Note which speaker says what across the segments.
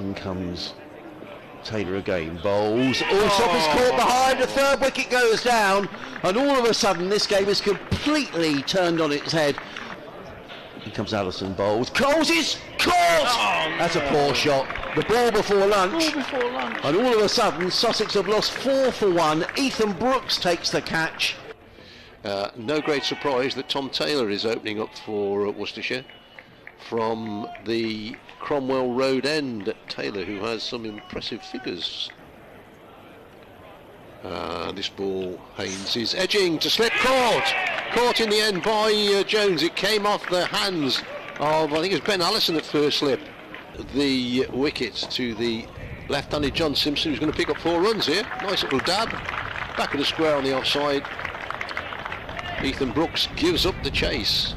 Speaker 1: In comes Taylor again, bowls. Allsop is caught behind, the third wicket goes down, and all of a sudden this game is completely turned on its head. Here comes Allison, bowls. Coles is caught!
Speaker 2: Oh,
Speaker 1: that's a poor shot. The ball before lunch. And all of a sudden Sussex have lost 4 for 1. Ethan Brooks takes the catch.
Speaker 3: No great surprise that Tom Taylor is opening up for Worcestershire from the Cromwell Road end. Taylor, who has some impressive figures. This ball, Haynes is edging to slip, caught in the end by Jones. It came off the hands of, I think it was Ben Allison at first slip. The wickets to the left-handed John Simpson, who's going to pick up 4 runs here. Nice little dab, back of the square on the offside. Ethan Brooks gives up the chase.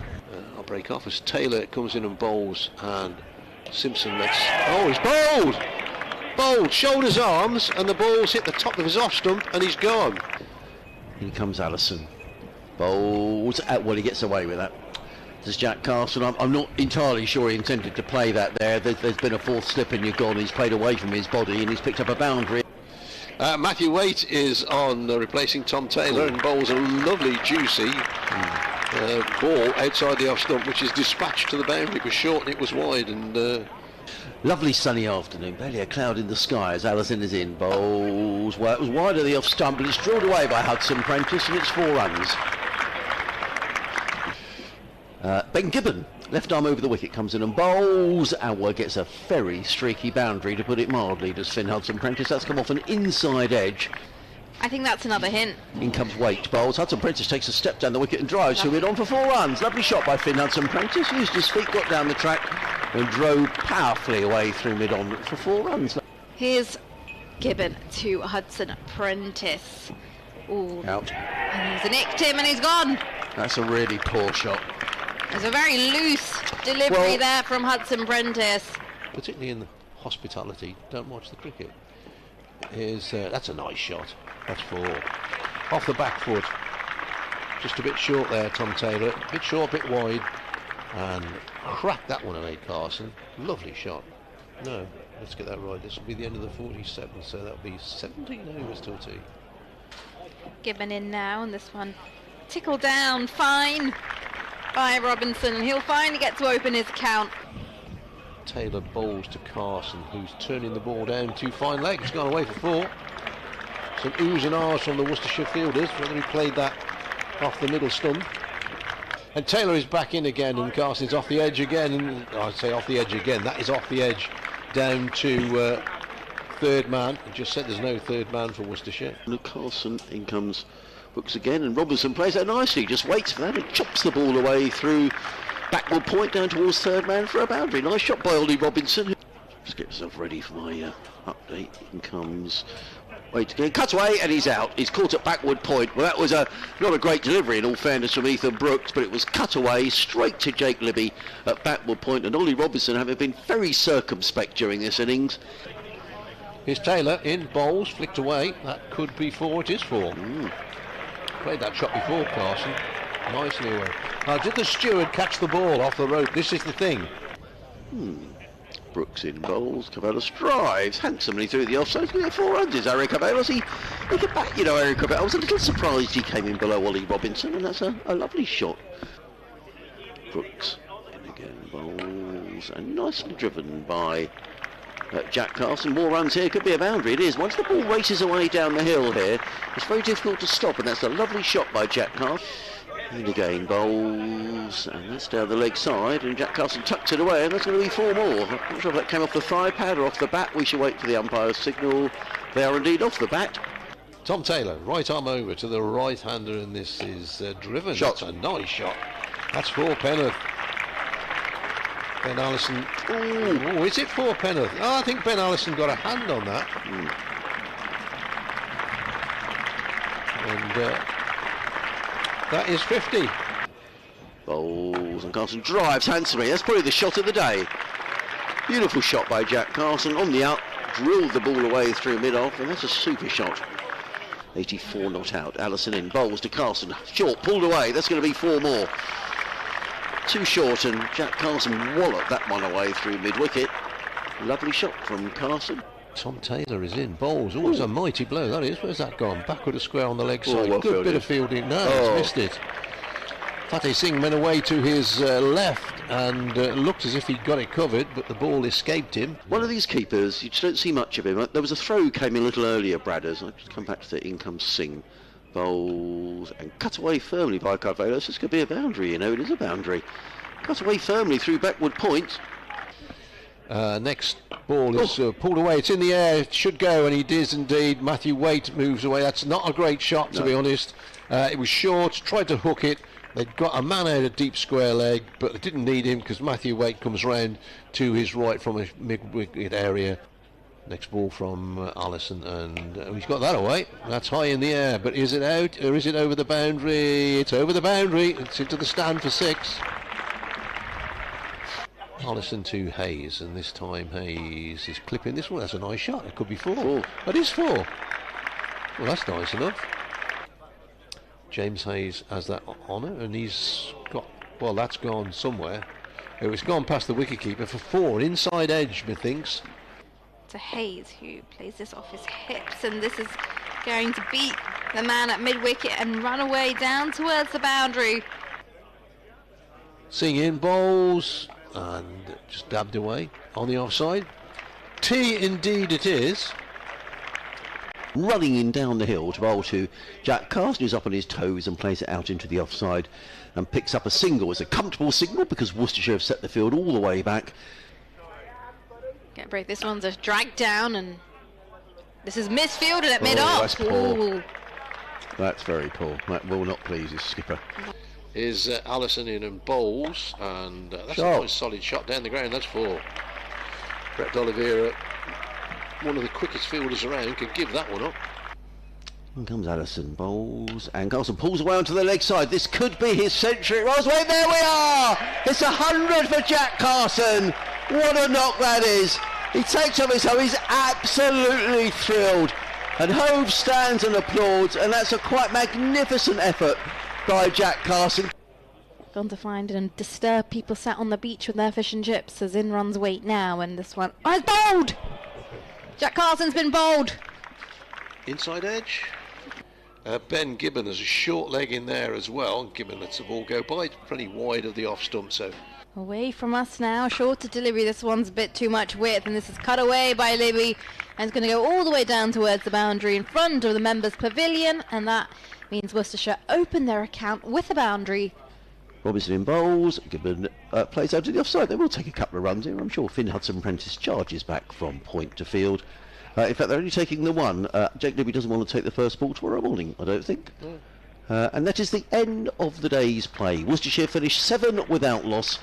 Speaker 3: I'll break off as Taylor comes in and bowls, and Simpson lets... Oh, he's bowled, shoulders, arms, and the ball's hit the top of his off stump, and he's gone.
Speaker 1: Here comes Allison, bowls. Well, he gets away with that. There's Jack Carson. I'm not entirely sure he intended to play that there. There's been a 4th slip and you're gone. He's played away from his body and he's picked up a boundary.
Speaker 3: Matthew Waite is on replacing Tom Taylor and bowls a lovely juicy ball outside the off stump, which is dispatched to the boundary. It was short and it was wide, and
Speaker 1: lovely sunny afternoon, barely a cloud in the sky as Allison is in, bowls. Well, it was wide of the off stump, but it's drilled away by Hudson Prentice, and it's 4 runs. Ben Gibbon, left arm over the wicket, comes in and bowls. Alward gets a very streaky boundary, to put it mildly, does Finn Hudson Prentice. That's come off an inside edge.
Speaker 2: I think that's another hint.
Speaker 1: In comes Waite, bowls. Hudson Prentice takes a step down the wicket and drives to it on for 4 runs. Lovely shot by Finn Hudson Prentice. Used his feet, got down the track and drove powerfully away through mid-on for 4 runs.
Speaker 2: Here's Gibbon to Hudson Prentice. Ooh.
Speaker 1: Out.
Speaker 2: And he's nicked him and he's gone.
Speaker 1: That's a really poor shot.
Speaker 2: There's a very loose delivery there from Hudson Prentice.
Speaker 3: Particularly in the hospitality, don't watch the cricket. That's a nice shot. That's 4. Off the back foot. Just a bit short there, Tom Taylor. A bit short, a bit wide. And cracked that one away, Carson. Lovely shot. No, let's get that right. This will be the end of the 47, so that'll be 17 overs till tea.
Speaker 2: Gibbon in now, and this one tickled down fine by Robinson, and he'll finally get to open his account.
Speaker 3: Taylor bowls to Carson, who's turning the ball down to fine leg. It's gone away for 4. Some oohs and ahs from the Worcestershire fielders, whether he played that off the middle stump. And Taylor is back in again, and Carson's off the edge again. And I'd say off the edge again. That is off the edge down to 3rd man. I just said there's no 3rd man for Worcestershire.
Speaker 1: Look, Carson, in comes Brooks again, and Robinson plays that nicely, just waits for that and chops the ball away through backward point down towards 3rd man for a boundary. Nice shot by Ollie Robinson. Just get myself ready for my update. In comes Waite again, cuts away, and he's out. He's caught at backward point. Well, that was not a great delivery in all fairness from Ethan Brooks, but it was cut away straight to Jake Libby at backward point, and Ollie Robinson having been very circumspect during this innings.
Speaker 3: Here's Taylor in, bowls, flicked away. That could be 4, it is 4. Played that shot before, Carson. Nicely away. Now, did the steward catch the ball off the rope? This is the thing.
Speaker 1: Brooks in, bowls. Caballos drives handsomely through the offside. He's going to get 4 runs, is Eric Caballos. He could back, Eric Caballos. I was a little surprised he came in below Ollie Robinson, and that's a lovely shot. Brooks in again, bowls, and nicely driven by Jack Carson. More runs here, could be a boundary. It is. Once the ball races away down the hill here, it's very difficult to stop, and that's a lovely shot by Jack Carson. And again, bowls, and that's down the leg side, and Jack Carson tucks it away, and that's going to be 4 more. I'm not sure if that came off the thigh pad or off the bat. We shall wait for the umpire's signal. They are indeed off the bat.
Speaker 3: Tom Taylor, right arm over to the right-hander, and this is driven.
Speaker 1: Shot.
Speaker 3: That's a nice shot. That's 4 Penrith. Ben Allison. Oh, is it 4 Penrith? Oh, I think Ben Allison got a hand on that. And that is 50.
Speaker 1: Bowls, and Carson drives handsomely. That's probably the shot of the day. Beautiful shot by Jack Carson on the up, drilled the ball away through mid-off, and that's a super shot. 84 not out. Allison in, bowls to Carson, short, pulled away. That's going to be 4 more. Too short, and Jack Carson walloped that one away through mid-wicket. Lovely shot from Carson.
Speaker 3: Tom Taylor is in. Bowls. Oh, it's a mighty blow, that is. Where's that gone? Backward a square on the leg side.
Speaker 1: Well
Speaker 3: Good bit of fielding. No, he's missed it. Fateh Singh went away to his left and looked as if he'd got it covered, but the ball escaped him.
Speaker 1: One of these keepers, you just don't see much of him. There was a throw came in a little earlier, Bradders. I'll just come back to the in comes Singh. Bowls and cut away firmly by Carvelos. This could be a boundary, you know, it is a boundary. Cut away firmly through backward point.
Speaker 3: Next ball is pulled away. It's in the air. It should go, and he does indeed. Matthew Waite moves away. That's not a great shot, to be honest. It was short. Tried to hook it. They'd got a man out of deep square leg, but they didn't need him because Matthew Waite comes round to his right from a mid-wicket area. Next ball from Allison, and he's got that away. That's high in the air, but is it out or is it over the boundary? It's over the boundary. It's into the stand for 6. Allison to Hayes, and this time Hayes is clipping this one. That's a nice shot. It could be 4. That is 4. Well, that's nice enough. James Hayes has that honour, and he's got, well, that's gone somewhere. It's gone past the wicketkeeper for 4. Inside edge, methinks.
Speaker 2: To Hayes, who plays this off his hips, and this is going to beat the man at mid-wicket and run away down towards the boundary.
Speaker 3: Singh in, bowls, and just dabbed away on the offside. T indeed it is.
Speaker 1: Running in down the hill to bowl to Jack Carson, who's up on his toes and plays it out into the offside and picks up a single. It's a comfortable single because Worcestershire have set the field all the way back.
Speaker 2: Get break. This one's a drag down, and this is misfielded at mid-off.
Speaker 1: That's poor. That's very poor. That will not please his skipper.
Speaker 3: Is Allison in and bowls, and that's a nice solid shot down the ground. That's 4. Brett Oliveira, one of the quickest fielders around, could give that one up.
Speaker 1: In comes Allison, bowls, and Carson pulls away onto the leg side. This could be his century. Rothesay, there we are! It's 100 for Jack Carson. What a knock that is. He takes off his home. He's absolutely thrilled. And Hove stands and applauds, and that's a quite magnificent effort by Jack Carson.
Speaker 2: Gone to find and disturb people sat on the beach with their fish and chips as in runs Waite now, and this one, oh, it's bowled! Jack Carson's been bowled.
Speaker 3: Inside edge. Ben Gibbon has a short leg in there as well. Gibbon lets the ball go by. It's pretty wide of the off stump, so.
Speaker 2: Away from us now, shorter delivery. This one's a bit too much width, and this is cut away by Libby, and it's going to go all the way down towards the boundary in front of the members' pavilion, and that means Worcestershire open their account with a boundary.
Speaker 1: Robinson in bowls, Gibbon plays out to the offside. They will take a couple of runs here. I'm sure Finn Hudson-Prentice charges back from point to field. In fact, they're only taking the one. Jake Libby doesn't want to take the first ball tomorrow morning, I don't think. And that is the end of the day's play. Worcestershire finished 7 without loss.